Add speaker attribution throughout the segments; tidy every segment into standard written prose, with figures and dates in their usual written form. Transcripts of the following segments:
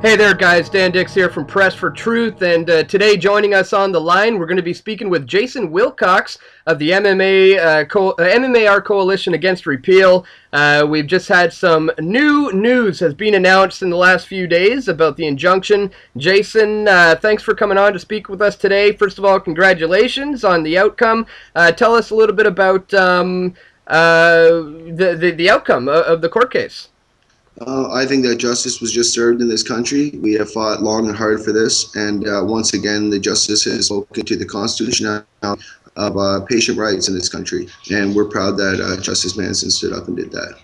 Speaker 1: Hey there guys, Dan Dix here from Press for Truth, and today joining us on the line we're going to be speaking with Jason Wilcox of the MMAR Coalition Against Repeal. We've just had some new news has been announced in the last few days about the injunction. Jason, thanks for coming on to speak with us today. First of all, congratulations on the outcome. Tell us a little bit about the outcome of the court case.
Speaker 2: I think that justice was just served in this country. We have fought long and hard for this, and once again, the justice has spoken to the constitutionality of patient rights in this country, and we're proud that Justice Manson stood up and did that.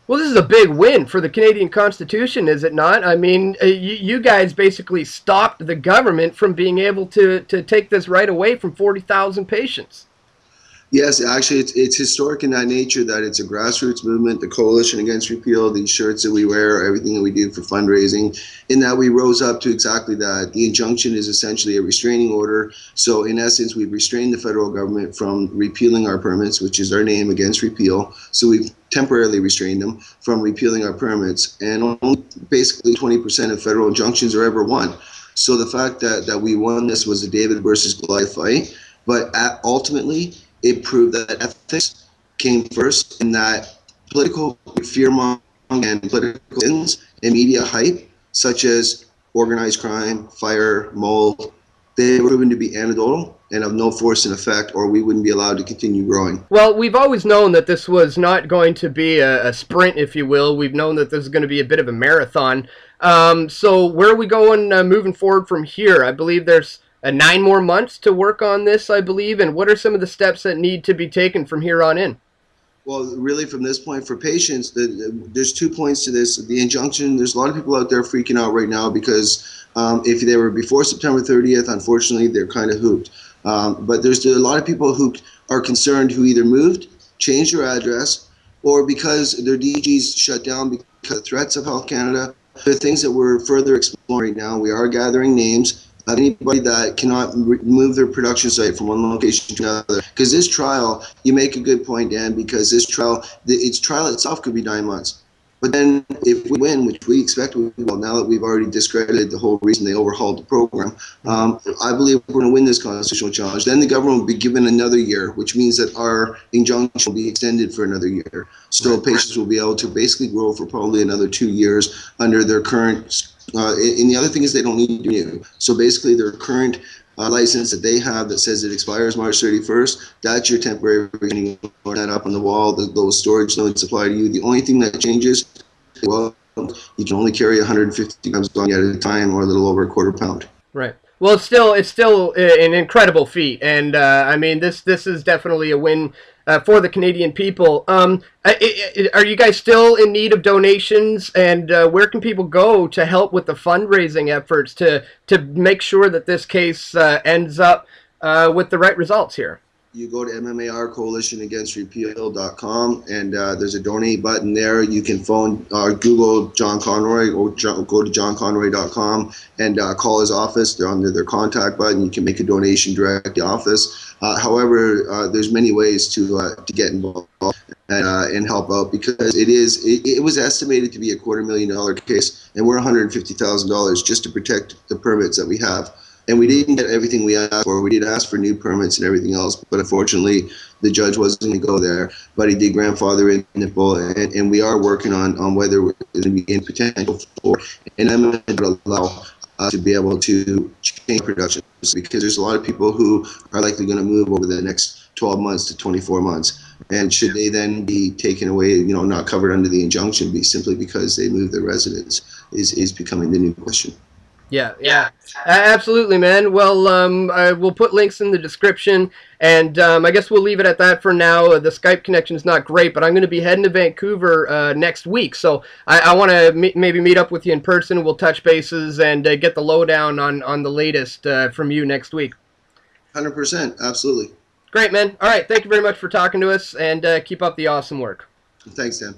Speaker 1: Well, this is a big win for the Canadian Constitution, is it not? I mean, you guys basically stopped the government from being able to take this right away from 40,000 patients.
Speaker 2: Yes, actually, it's historic in that nature that it's a grassroots movement, the Coalition Against Repeal, these shirts that we wear, everything that we do for fundraising, in that we rose up to exactly that. The injunction is essentially a restraining order. So in essence, we've restrained the federal government from repealing our permits, which is our name, Against Repeal. So we've temporarily restrained them from repealing our permits. And only basically 20% of federal injunctions are ever won. So the fact that we won this was a David versus Goliath fight. But ultimately, it proved that ethics came first, and that political fear-mongering and political sins and media hype, such as organized crime, fire, mold, they were proven to be anecdotal and of no force and effect, or we wouldn't be allowed to continue growing.
Speaker 1: Well, we've always known that this was not going to be a sprint, if you will. We've known that this is going to be a bit of a marathon. So where are we going moving forward from here? I believe there's 9 more months to work on this, I believe, and what are some of the steps that need to be taken from here on in?
Speaker 2: Well, really from this point for patients, there's 2 points to this. The injunction, there's a lot of people out there freaking out right now because if they were before September 30th, unfortunately, they're kind of hooped. But there's a lot of people who are concerned who either moved, changed their address, or because their DGs shut down because of threats of Health Canada. There are things that we're further exploring right now. We are gathering names of anybody that cannot move their production site from one location to another. Because this trial, you make a good point, Dan, because this trial, its trial itself could be 9 months. But then if we win, which we expect we will, now that we've already discredited the whole reason they overhauled the program, I believe we're going to win this constitutional challenge. Then the government will be given another year, which means that our injunction will be extended for another year. So patients will be able to basically grow for probably another 2 years under their current and the other thing is they don't need to renew. So basically their current license that they have that says it expires March 31st, that's your temporary renewal. That up on the wall, those storage limits apply to you. The only thing that changes, well, you can only carry 150 grams at a time or a little over a quarter pound. Right.
Speaker 1: Well, it's still an incredible feat, and I mean this is definitely a win for the Canadian people. Are you guys still in need of donations, and where can people go to help with the fundraising efforts to make sure that this case ends up with the right results here?
Speaker 2: You go to MMAR-coalitionagainstrepeal.com, and there's a donate button there. You can phone or Google John Conroy, or go to johnconroy.com and call his office. They're under their contact button. You can make a donation direct at the office. However, there's many ways to get involved and help out, because it was estimated to be a $250,000 case, and we're $150,000 just to protect the permits that we have. And we didn't get everything we asked for. We did ask for new permits and everything else, but unfortunately, the judge wasn't going to go there. But he did grandfather in nipple, and we are working on whether we're going to be in potential for an amendment that will allow us to be able to change production, because there's a lot of people who are likely going to move over the next 12 months to 24 months. And should they then be taken away, not covered under the injunction, simply because they moved their residence, is becoming the new question.
Speaker 1: Yeah, absolutely, man. Well, we'll put links in the description, and I guess we'll leave it at that for now. The Skype connection is not great, but I'm going to be heading to Vancouver next week, so I want to maybe meet up with you in person. We'll touch bases and get the lowdown on the latest from you next week.
Speaker 2: 100%, absolutely.
Speaker 1: Great, man. All right, thank you very much for talking to us, and keep up the awesome work.
Speaker 2: Thanks, Dan.